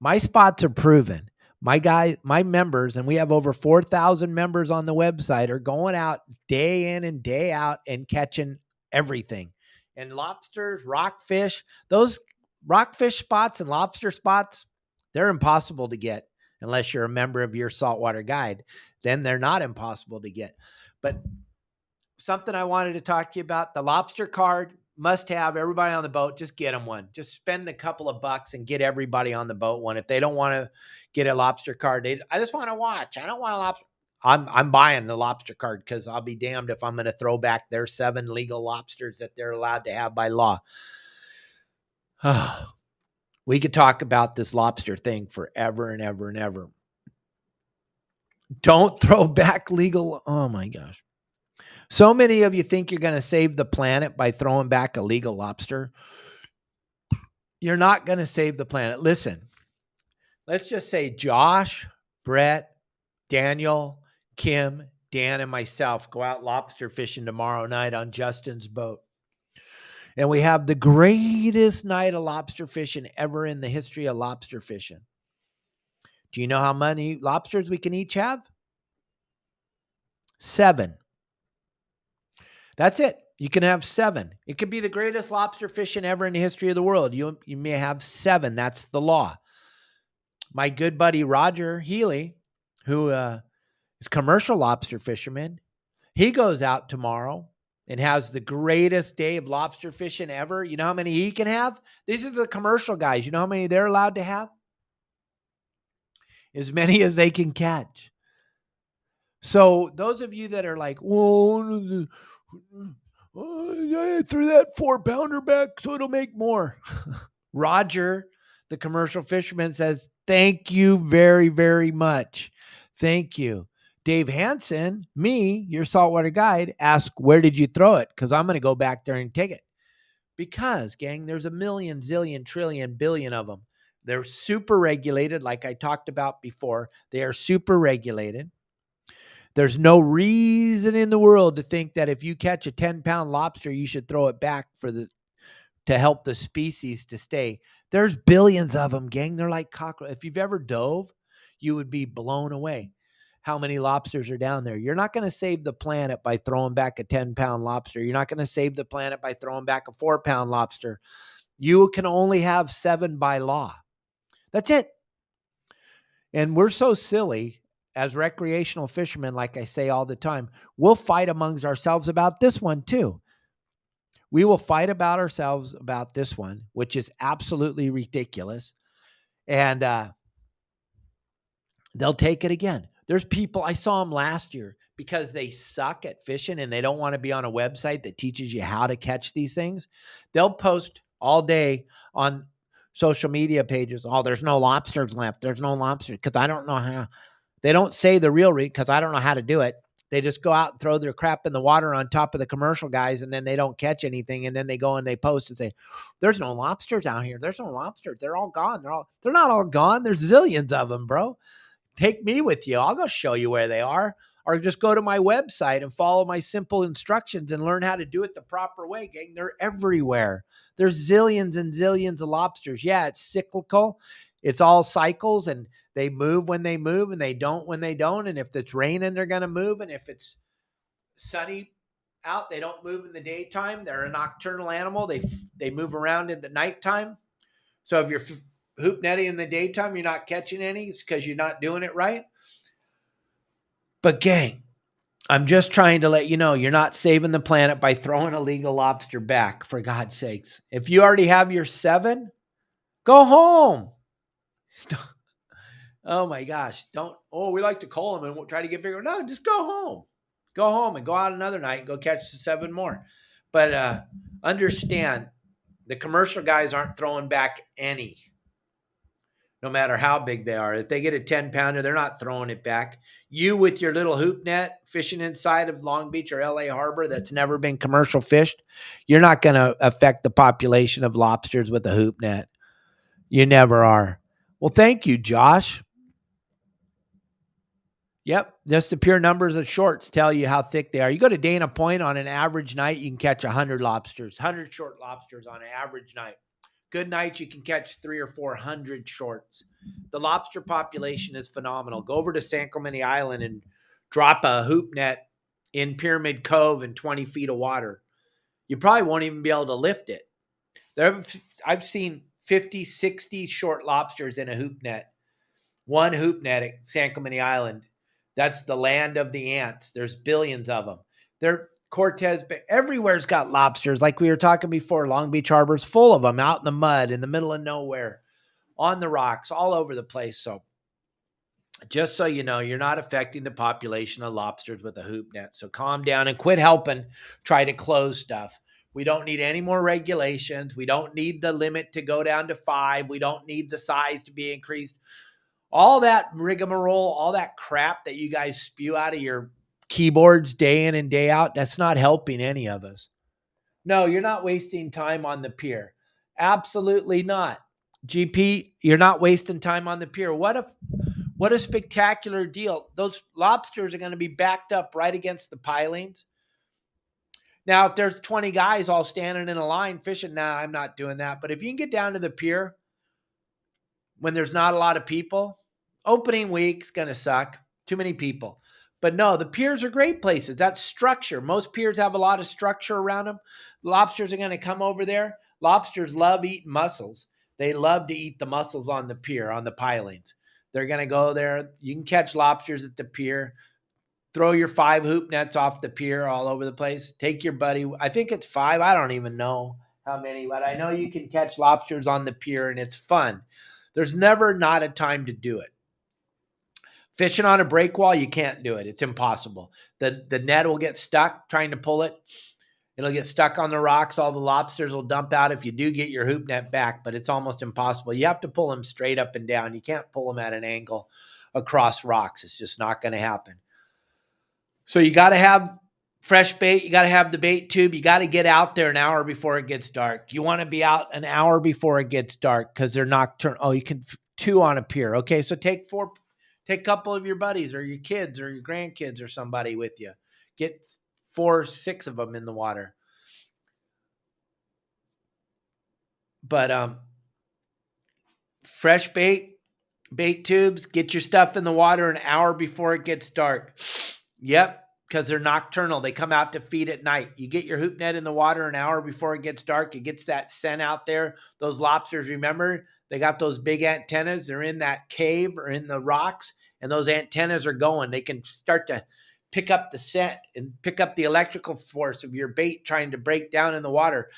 My spots are proven. My guys, my members, and we have over 4,000 members on the website, are going out day in and day out and catching everything. And lobsters, rockfish, those rockfish spots and lobster spots, they're impossible to get unless you're a member of Your Saltwater Guide. Then they're not impossible to get. But something I wanted to talk to you about, the lobster card, must have. Everybody on the boat, just get them one. Just spend a couple of bucks and get everybody on the boat one. If they don't want to get a lobster card, I just want to watch. I don't want a lobster. I'm buying the lobster card because I'll be damned if I'm going to throw back their 7 legal lobsters that they're allowed to have by law. We could talk about this lobster thing forever and ever and ever. Don't throw back legal. Oh my gosh. So many of you think you're going to save the planet by throwing back a legal lobster. You're not going to save the planet. Listen, let's just say Josh, Brett, Daniel, Kim, Dan, and myself go out lobster fishing tomorrow night on Justin's boat. And we have the greatest night of lobster fishing ever in the history of lobster fishing. Do you know how many lobsters we can each have? 7. That's it. You can have 7. It could be the greatest lobster fishing ever in the history of the world. You may have 7. That's the law. My good buddy Roger Healy, who is a commercial lobster fisherman, he goes out tomorrow and has the greatest day of lobster fishing ever. You know how many he can have? These are the commercial guys. You know how many they're allowed to have? As many as they can catch. So those of you that are like, whoa, I threw that 4-pounder back so it'll make more. Roger, the commercial fisherman, says, thank you very, very much. Thank you. Dave Hansen, me, your saltwater guide, asked, where did you throw it? Because I'm going to go back there and take it. Because, gang, there's a million, zillion, trillion, billion of them. They're super regulated, like I talked about before. They are super regulated. There's no reason in the world to think that if you catch a 10-pound lobster, you should throw it back to help the species to stay. There's billions of them, gang. They're like cockroaches. If you've ever dove, you would be blown away how many lobsters are down there. You're not going to save the planet by throwing back a 10-pound lobster. You're not going to save the planet by throwing back a 4-pound lobster. You can only have 7 by law. That's it. And we're so silly as recreational fishermen, like I say all the time, we'll fight amongst ourselves about this one too. We will fight about ourselves about this one, which is absolutely ridiculous. And they'll take it again. There's people, I saw them last year because they suck at fishing and they don't want to be on a website that teaches you how to catch these things. They'll post all day on social media pages. Oh, there's no lobsters left. There's no lobsters because I don't know how. They don't say the real reason because I don't know how to do it. They just go out and throw their crap in the water on top of the commercial guys, and then they don't catch anything. And then they go and they post and say, "There's no lobsters out here. There's no lobsters. They're all gone. They're not all gone. There's zillions of them, bro. Take me with you. I'll go show you where they are." Or just go to my website and follow my simple instructions and learn how to do it the proper way, gang. They're everywhere. There's zillions and zillions of lobsters. Yeah, it's cyclical. It's all cycles, and they move when they move and they don't when they don't. And if it's raining, they're going to move. And if it's sunny out, they don't move in the daytime. They're a nocturnal animal. They move around in the nighttime. So if you're hoop netting in the daytime, you're not catching any. It's because you're not doing it right. But gang, I'm just trying to let you know you're not saving the planet by throwing a legal lobster back, for God's sakes. If you already have your 7, go home. Oh my gosh. We like to call them and we'll try to get bigger. No, just go home. Go home and go out another night and go catch the 7 more. But understand, the commercial guys aren't throwing back any, no matter how big they are. If they get a 10-pounder, they're not throwing it back. You with your little hoop net fishing inside of Long Beach or LA Harbor that's never been commercial fished, you're not going to affect the population of lobsters with a hoop net. You never are. Well, thank you, Josh. Yep, just the pure numbers of shorts tell you how thick they are. You go to Dana Point on an average night, you can catch 100 lobsters, 100 short lobsters on an average night. Good nights, you can catch 300 or 400 shorts. The lobster population is phenomenal. Go over to San Clemente Island and drop a hoop net in Pyramid Cove in 20 feet of water. You probably won't even be able to lift it. I've seen 50, 60 short lobsters in a hoop net. One hoop net at San Clemente Island. That's the land of the ants. There's billions of them. They're Cortez, everywhere's got lobsters. Like we were talking before, Long Beach Harbor's full of them out in the mud, in the middle of nowhere, on the rocks, all over the place. So just so you know, you're not affecting the population of lobsters with a hoop net. So calm down and quit helping try to close stuff. We don't need any more regulations. We don't need the limit to go down to 5. We don't need the size to be increased. All that rigmarole, all that crap that you guys spew out of your keyboards day in and day out, that's not helping any of us. No, you're not wasting time on the pier. Absolutely not. GP, you're not wasting time on the pier. What a spectacular deal. Those lobsters are going to be backed up right against the pilings. Now, if there's 20 guys all standing in a line fishing, I'm not doing that. But if you can get down to the pier when there's not a lot of people, opening week's going to suck. Too many people. But no, the piers are great places. That's structure. Most piers have a lot of structure around them. Lobsters are going to come over there. Lobsters love eating mussels. They love to eat the mussels on the pier, on the pilings. They're going to go there. You can catch lobsters at the pier. Throw your 5 hoop nets off the pier all over the place. Take your buddy. I think it's 5. I don't even know how many, but I know you can catch lobsters on the pier, and it's fun. There's never not a time to do it. Fishing on a break wall, you can't do it. It's impossible. The net will get stuck trying to pull it. It'll get stuck on the rocks. All the lobsters will dump out if you do get your hoop net back, but it's almost impossible. You have to pull them straight up and down. You can't pull them at an angle across rocks. It's just not going to happen. So you got to have fresh bait. You got to have the bait tube. You got to get out there an hour before it gets dark. You want to be out an hour before it gets dark because they're nocturnal. Oh, you can 2 on a pier. Okay, so take a couple of your buddies or your kids or your grandkids or somebody with you. Get 4, 6 of them in the water. But fresh bait tubes, get your stuff in the water an hour before it gets dark. Yep, because they're nocturnal. They come out to feed at night. You get your hoop net in the water an hour before it gets dark. It gets that scent out there. Those lobsters, remember, they got those big antennas. They're in that cave or in the rocks, and those antennas are going. They can start to pick up the scent and pick up the electrical force of your bait trying to break down in the water.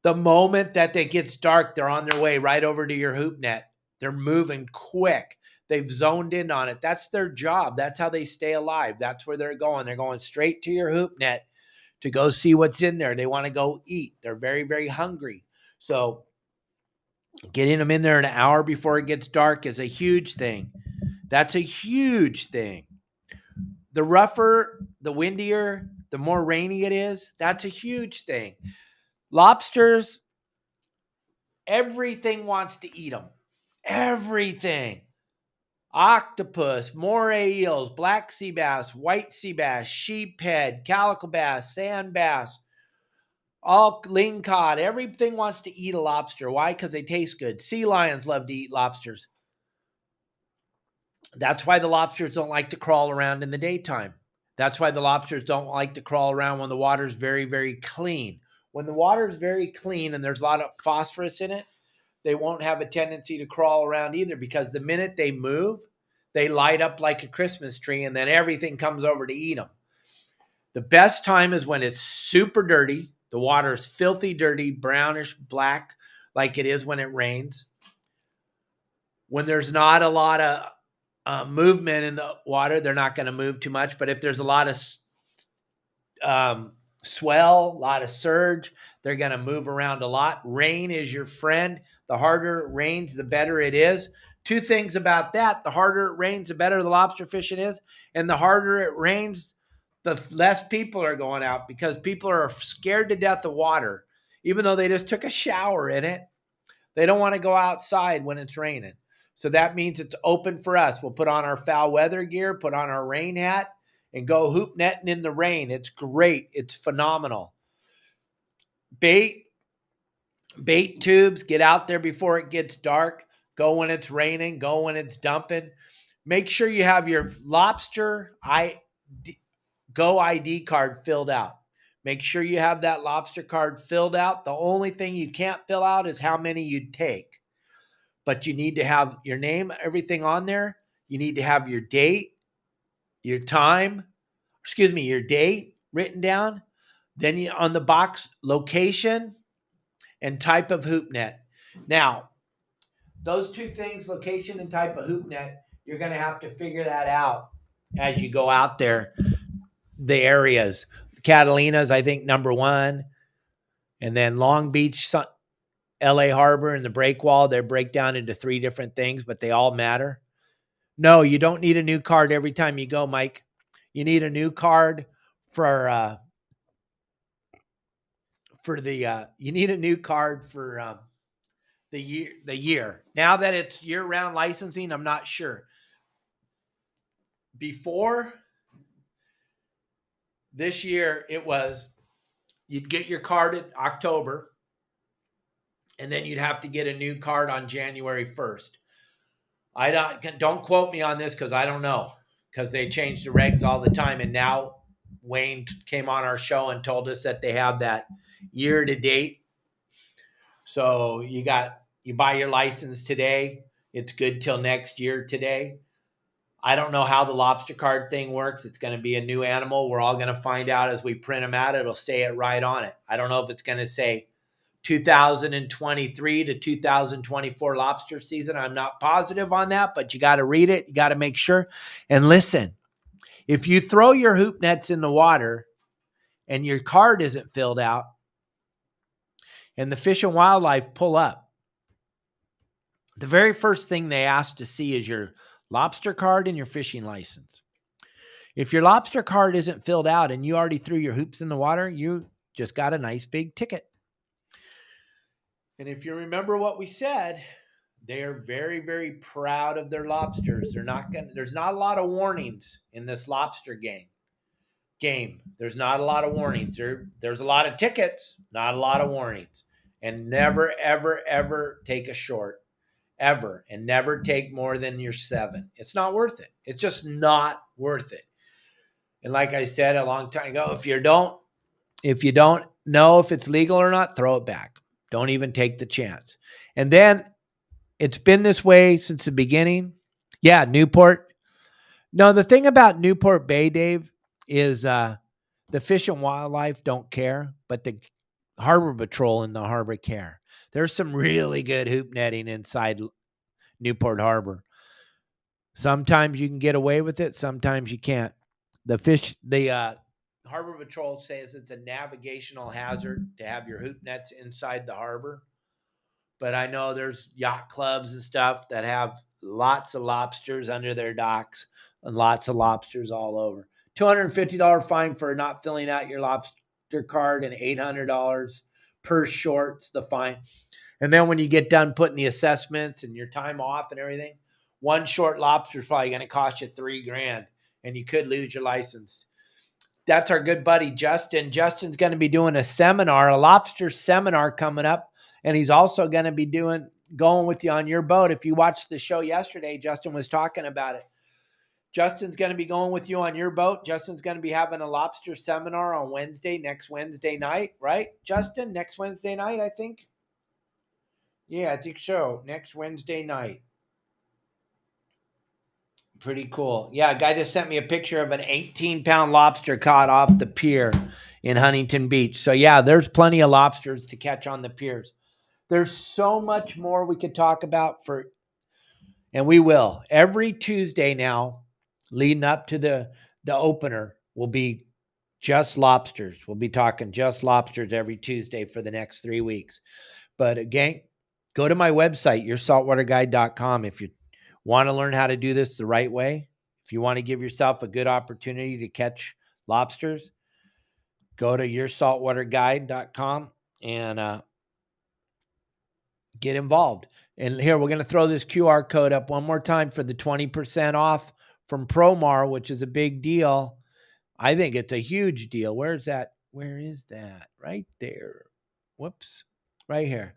The moment that it gets dark, they're on their way right over to your hoop net. They're moving quick. They've zoned in on it. That's their job. That's how they stay alive. That's where they're going. They're going straight to your hoop net to go see what's in there. They want to go eat. They're very, very hungry. So getting them in there an hour before it gets dark is a huge thing. That's a huge thing. The rougher, the windier, the more rainy it is, that's a huge thing. Lobsters, everything wants to eat them. Everything. Octopus, moray eels, black sea bass, white sea bass, sheephead, calico bass, sand bass, all lingcod. Everything wants to eat a lobster. Why? Because they taste good. Sea lions love to eat lobsters. That's why the lobsters don't like to crawl around in the daytime. That's why the lobsters don't like to crawl around when the water's very, very clean. When the water's very clean and there's a lot of phosphorus in it, they won't have a tendency to crawl around either, because the minute they move, they light up like a Christmas tree, and then everything comes over to eat them. The best time is when it's super dirty. The water is filthy dirty, brownish black, like it is when it rains. When there's not a lot of movement in the water, they're not going to move too much. But if there's a lot of swell, a lot of surge, they're going to move around a lot. Rain is your friend. The harder it rains, the better it is. Two things about that: the harder it rains, the better the lobster fishing is, and the harder it rains, the less people are going out, because people are scared to death of water. Even though they just took a shower in it, they don't want to go outside when it's raining. So that means it's open for us. We'll put on our foul weather gear, put on our rain hat, and go hoop netting in the rain. It's great. It's phenomenal. Bait tubes, get out there before it gets dark. Go when it's raining, go when it's dumping. Make sure you have your lobster Go ID card filled out. Make sure you have that lobster card filled out. The only thing you can't fill out is how many you take. But you need to have your name, everything on there. You need to have your date, your time, your date written down. Then you, on the box, location and type of hoop net. Now, those two things, location and type of hoop net, you're going to have to figure that out as you go out there. The areas, Catalina's, I think, number one. And then Long Beach, LA Harbor, and the breakwall, they break down into three different things, but they all matter. No, you don't need a new card every time you go, Mike. You need a new card for you need a new card for the year. Now that it's year-round licensing, I'm not sure. Before this year, it was you'd get your card in October, and then you'd have to get a new card on January 1st. I don't quote me on this because I don't know, because they change the regs all the time. And now Wayne came on our show and told us that they have that year to date. So you buy your license today, it's good till next year today. I don't know how the lobster card thing works. It's going to be a new animal. We're all going to find out as we print them out. It'll say it right on it. I don't know if it's going to say 2023 to 2024 lobster season. I'm not positive on that, but you got to read it. You got to make sure. And listen, if you throw your hoop nets in the water and your card isn't filled out and the Fish and Wildlife pull up, the very first thing they ask to see is your lobster card and your fishing license. If your lobster card isn't filled out and you already threw your hoops in the water, you just got a nice big ticket. And if you remember what we said, they are very, very proud of their lobsters. There's not a lot of warnings in this lobster game. There's not a lot of warnings. There's a lot of tickets, not a lot of warnings. And never, ever, ever take a short. Ever. And never take more than your 7. It's not worth it. It's just not worth it. And like I said a long time ago, if you don't know if it's legal or not, throw it back. Don't even take the chance. And then it's been this way since the beginning. Yeah, Newport. No, the thing about Newport Bay, Dave, is the Fish and Wildlife don't care, but the Harbor Patrol and the harbor care. There's some really good hoop netting inside Newport Harbor. Sometimes you can get away with it. Sometimes you can't. The Harbor Patrol says it's a navigational hazard to have your hoop nets inside the harbor. But I know there's yacht clubs and stuff that have lots of lobsters under their docks and lots of lobsters all over. $250 fine for not filling out your lobster card and $800 per short's the fine. And then when you get done putting the assessments and your time off and everything, one short lobster is probably going to cost you $3,000 and you could lose your license. That's our good buddy, Justin. Justin's going to be doing a seminar, a lobster seminar coming up. And he's also going to be going with you on your boat. If you watched the show yesterday, Justin was talking about it. Justin's going to be going with you on your boat. Justin's going to be having a lobster seminar on next Wednesday night, right? Justin, next Wednesday night, I think. Yeah, I think so. Next Wednesday night. Pretty cool. Yeah, a guy just sent me a picture of an 18-pound lobster caught off the pier in Huntington Beach. So yeah, there's plenty of lobsters to catch on the piers. There's so much more we could talk about and we will. Every Tuesday now, leading up to the opener, will be just lobsters. We'll be talking just lobsters every Tuesday for the next 3 weeks. But again, go to my website, yoursaltwaterguide.com, if you want to learn how to do this the right way. If you want to give yourself a good opportunity to catch lobsters, go to yoursaltwaterguide.com and get involved. And here, we're going to throw this QR code up one more time for the 20% off from Promar, which is a big deal. I think it's a huge deal. Where is that? Where is that? Right there. Whoops. Right here.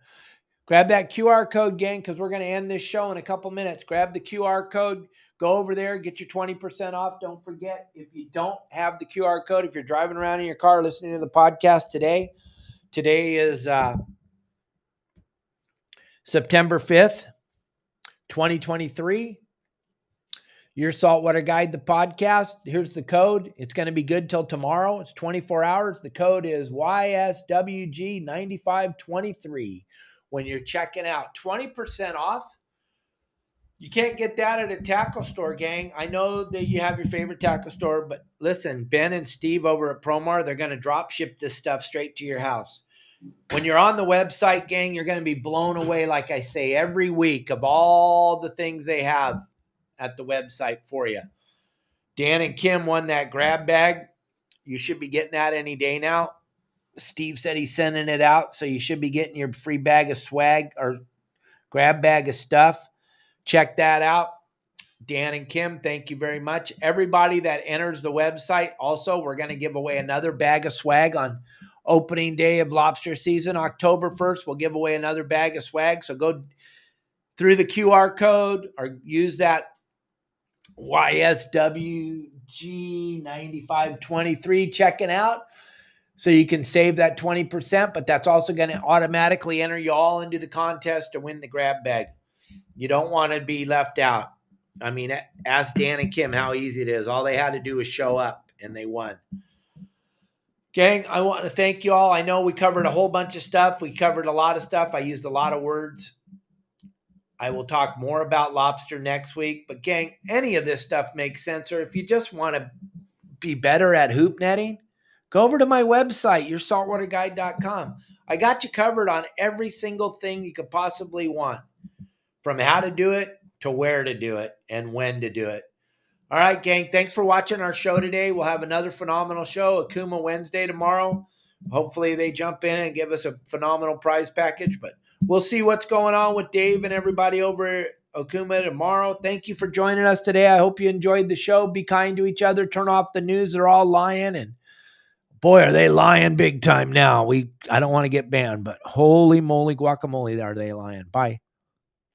Grab that QR code, gang, because we're going to end this show in a couple minutes. Grab the QR code. Go over there. Get your 20% off. Don't forget, if you don't have the QR code, if you're driving around in your car listening to the podcast today is September 5th, 2023. Your Saltwater Guide, the podcast. Here's the code. It's going to be good till tomorrow. It's 24 hours. The code is YSWG9523. When you're checking out, 20% off. You can't get that at a tackle store, gang. I know that you have your favorite tackle store, but listen, Ben and Steve over at Promar, they're going to drop ship this stuff straight to your house. When you're on the website, gang, you're going to be blown away, like I say, every week of all the things they have at the website for you. Dan and Kim won that grab bag. You should be getting that any day now. Steve said he's sending it out, so you should be getting your free bag of swag or grab bag of stuff. Check that out. Dan and Kim, thank you very much. Everybody that enters the website, also, we're going to give away another bag of swag on opening day of lobster season. October 1st, we'll give away another bag of swag. So go through the QR code or use that YSWG9523 checking out so you can save that 20%, but that's also going to automatically enter you all into the contest to win the grab bag. You don't want to be left out. I mean, ask Dan and Kim how easy it is. All they had to do was show up and they won. Gang, I want to thank you all. I know we covered a whole bunch of stuff. We covered a lot of stuff. I used a lot of words. I will talk more about lobster next week. But gang, any of this stuff makes sense. Or if you just want to be better at hoop netting, go over to my website, yoursaltwaterguide.com. I got you covered on every single thing you could possibly want, from how to do it to where to do it and when to do it. All right, gang, thanks for watching our show today. We'll have another phenomenal show, Akuma Wednesday tomorrow. Hopefully they jump in and give us a phenomenal prize package, but we'll see what's going on with Dave and everybody over at Okuma tomorrow. Thank you for joining us today. I hope you enjoyed the show. Be kind to each other. Turn off the news. They're all lying, and boy, are they lying big time now. I don't want to get banned, but holy moly guacamole, are they lying. Bye.